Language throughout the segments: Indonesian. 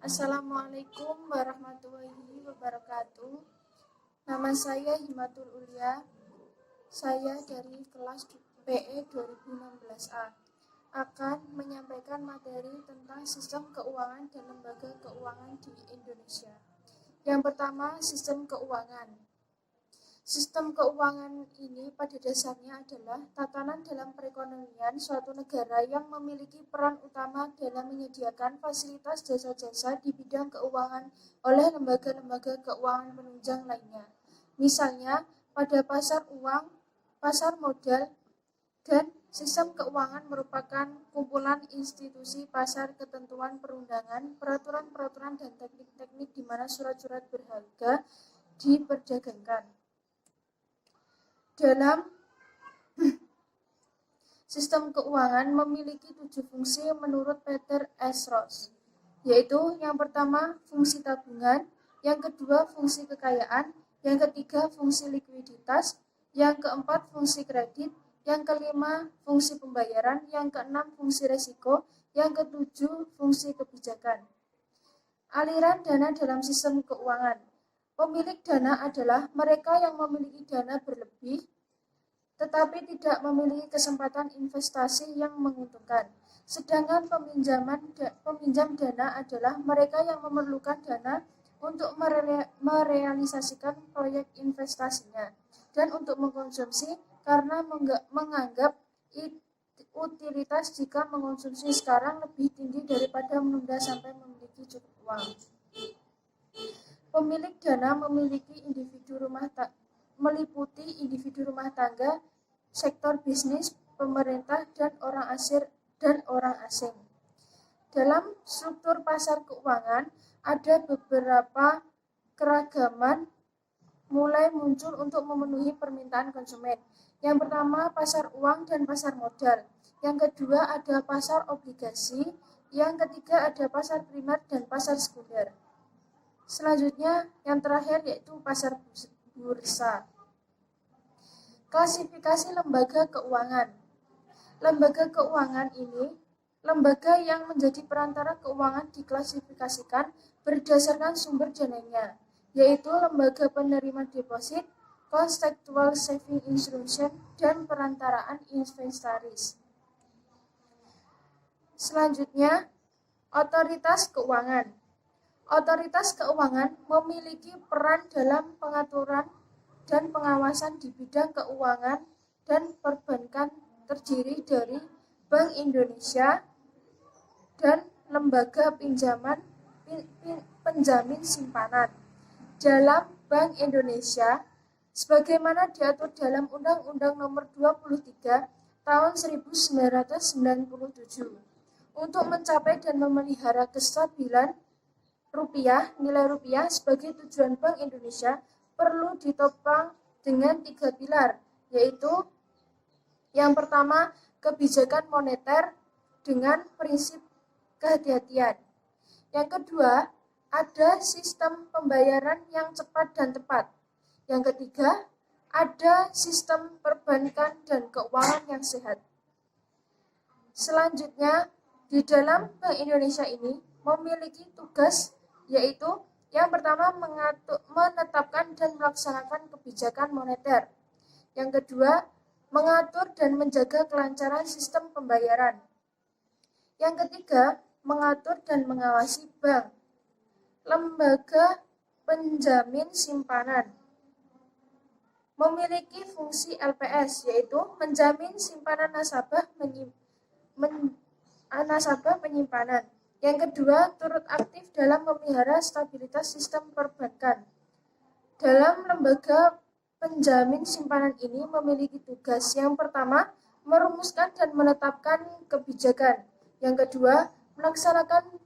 Assalamualaikum warahmatullahi wabarakatuh. Nama saya Himatul Ulia. Saya dari kelas PE 2016A akan menyampaikan materi tentang sistem keuangan dan lembaga keuangan di Indonesia. Yang pertama, sistem keuangan. Sistem keuangan ini pada dasarnya adalah tatanan dalam perekonomian suatu negara yang memiliki peran utama dalam menyediakan fasilitas jasa-jasa di bidang keuangan oleh lembaga-lembaga keuangan penunjang lainnya. Misalnya, pada pasar uang, pasar modal, dan sistem keuangan merupakan kumpulan institusi pasar, ketentuan perundangan, peraturan-peraturan, dan teknik-teknik di mana surat-surat berharga diperdagangkan. Dalam sistem keuangan memiliki 7 fungsi menurut Peter S. Ross, yaitu yang pertama fungsi tabungan, yang kedua fungsi kekayaan, yang ketiga fungsi likuiditas, yang keempat fungsi kredit, yang kelima fungsi pembayaran, yang keenam fungsi resiko, yang ketujuh fungsi kebijakan. Aliran dana dalam sistem keuangan. Pemilik dana adalah mereka yang memiliki dana berlebih, tetapi tidak memiliki kesempatan investasi yang menguntungkan. Sedangkan peminjam dana adalah mereka yang memerlukan dana untuk merealisasikan proyek investasinya dan untuk mengkonsumsi karena menganggap utilitas jika mengkonsumsi sekarang lebih tinggi daripada menunda sampai memiliki cukup uang. Pemilik dana meliputi individu rumah tangga, sektor bisnis, pemerintah, dan orang asing. Dalam struktur pasar keuangan, ada beberapa keragaman mulai muncul untuk memenuhi permintaan konsumen. Yang pertama, pasar uang dan pasar modal. Yang kedua, ada pasar obligasi. Yang ketiga, ada pasar primer dan pasar sekunder. Selanjutnya, yang terakhir yaitu pasar bursa. Klasifikasi lembaga keuangan. Lembaga keuangan ini lembaga yang menjadi perantara keuangan diklasifikasikan berdasarkan sumber dananya, yaitu lembaga penerima deposit, contextual saving institution, dan perantaraan inventaris. Selanjutnya, otoritas keuangan. Otoritas keuangan memiliki peran dalam pengaturan dan pengawasan di bidang keuangan dan perbankan terdiri dari Bank Indonesia dan lembaga penjamin simpanan. Dalam Bank Indonesia, sebagaimana diatur dalam Undang-Undang Nomor 23 Tahun 1997, untuk mencapai dan memelihara kestabilan nilai rupiah sebagai tujuan Bank Indonesia perlu ditopang dengan 3 pilar, yaitu yang pertama, kebijakan moneter dengan prinsip kehati-hatian. Yang kedua, ada sistem pembayaran yang cepat dan tepat. Yang ketiga, ada sistem perbankan dan keuangan yang sehat. Selanjutnya, di dalam Bank Indonesia ini memiliki tugas, yaitu yang pertama menetapkan dan melaksanakan kebijakan moneter. Yang kedua, mengatur dan menjaga kelancaran sistem pembayaran. Yang ketiga, mengatur dan mengawasi bank, lembaga penjamin simpanan. Memiliki fungsi LPS, yaitu menjamin simpanan nasabah penyimpanan. Yang kedua, turut aktif dalam memelihara stabilitas sistem perbankan. Dalam lembaga penjamin simpanan ini memiliki tugas yang pertama, merumuskan dan menetapkan kebijakan. Yang kedua, melaksanakan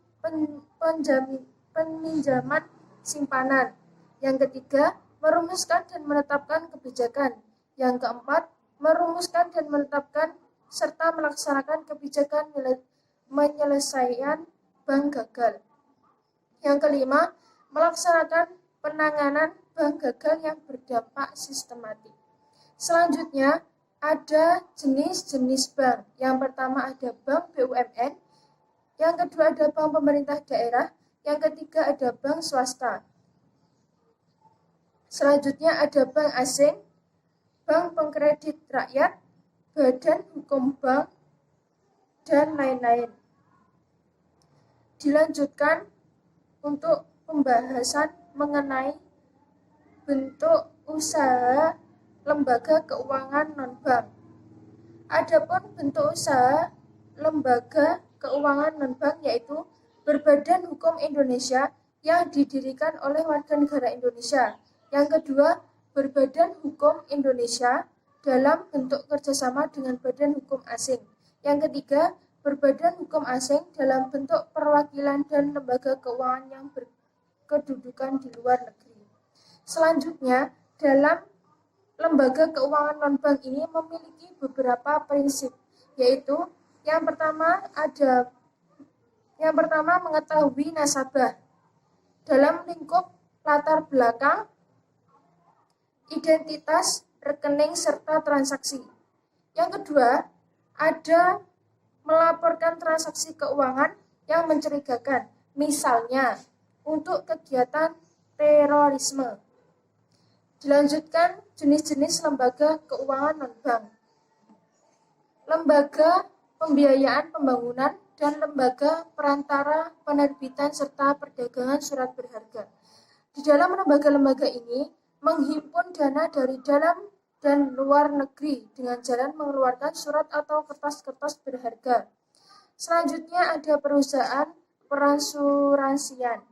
peminjaman simpanan. Yang ketiga, merumuskan dan menetapkan kebijakan. Yang keempat, merumuskan dan menetapkan serta melaksanakan kebijakan penyelesaian bank gagal. Yang kelima, melaksanakan penanganan bank gagal yang berdampak sistematik. Selanjutnya, ada jenis-jenis bank. Yang pertama ada bank BUMN, yang kedua ada bank pemerintah daerah, Yang ketiga ada bank swasta. Selanjutnya ada bank asing, bank pengkredit rakyat, badan hukum bank, dan lain-lain. Dilanjutkan untuk pembahasan mengenai bentuk usaha lembaga keuangan non-bank. Adapun bentuk usaha lembaga keuangan non-bank yaitu berbadan hukum Indonesia yang didirikan oleh warga negara Indonesia. Yang kedua, berbadan hukum Indonesia dalam bentuk kerjasama dengan badan hukum asing. Yang ketiga, berbadan hukum asing dalam bentuk perwakilan dan lembaga keuangan yang berkedudukan di luar negeri. Selanjutnya, dalam lembaga keuangan non-bank ini memiliki beberapa prinsip, yaitu yang pertama mengetahui nasabah dalam lingkup latar belakang, identitas, rekening, serta transaksi. Yang kedua, ada melaporkan transaksi keuangan yang mencurigakan, misalnya untuk kegiatan terorisme. Dilanjutkan jenis-jenis lembaga keuangan non-bank. Lembaga pembiayaan pembangunan dan lembaga perantara penerbitan serta perdagangan surat berharga. Di dalam lembaga-lembaga ini menghimpun dana dari dalam dan luar negeri dengan jalan mengeluarkan surat atau kertas-kertas berharga. Selanjutnya ada perusahaan perasuransian.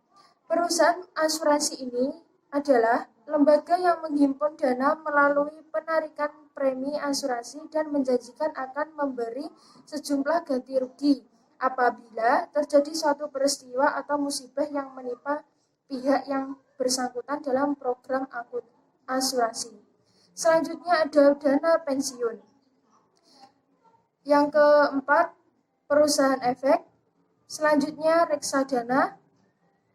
Perusahaan asuransi ini adalah lembaga yang menghimpun dana melalui penarikan premi asuransi dan menjanjikan akan memberi sejumlah ganti rugi apabila terjadi suatu peristiwa atau musibah yang menimpa pihak yang bersangkutan dalam program asuransi. Selanjutnya ada dana pensiun. Yang keempat, perusahaan efek. Selanjutnya reksadana.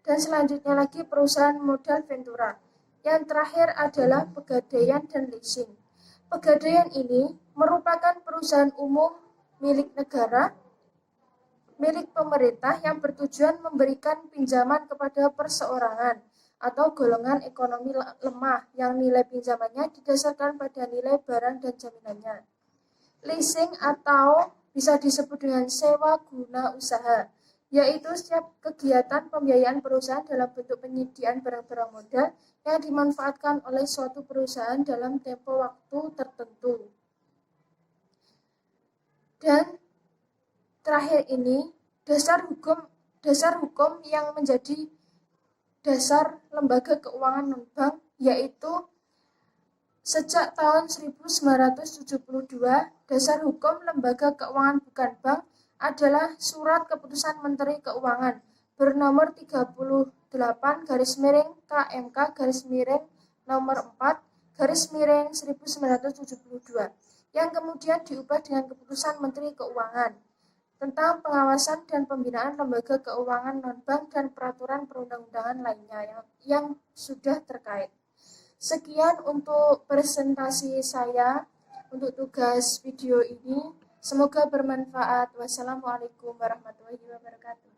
Dan selanjutnya lagi perusahaan modal ventura. Yang terakhir adalah pegadaian dan leasing. Pegadaian ini merupakan perusahaan umum milik negara, milik pemerintah yang bertujuan memberikan pinjaman kepada perseorangan atau golongan ekonomi lemah yang nilai pinjamannya didasarkan pada nilai barang dan jaminannya. Leasing atau bisa disebut dengan sewa guna usaha, yaitu setiap kegiatan pembiayaan perusahaan dalam bentuk penyediaan barang-barang modal yang dimanfaatkan oleh suatu perusahaan dalam tempo waktu tertentu. Dan terakhir ini, dasar hukum yang menjadi dasar lembaga keuangan non-bank, yaitu sejak tahun 1972, dasar hukum lembaga keuangan bukan bank adalah Surat Keputusan Menteri Keuangan bernomor 38/KMK/nomor 4/1972 yang kemudian diubah dengan Keputusan Menteri Keuangan tentang pengawasan dan pembinaan lembaga keuangan non-bank dan peraturan perundang-undangan lainnya yang sudah terkait. Sekian untuk presentasi saya untuk tugas video ini. Semoga bermanfaat. Wassalamualaikum warahmatullahi wabarakatuh.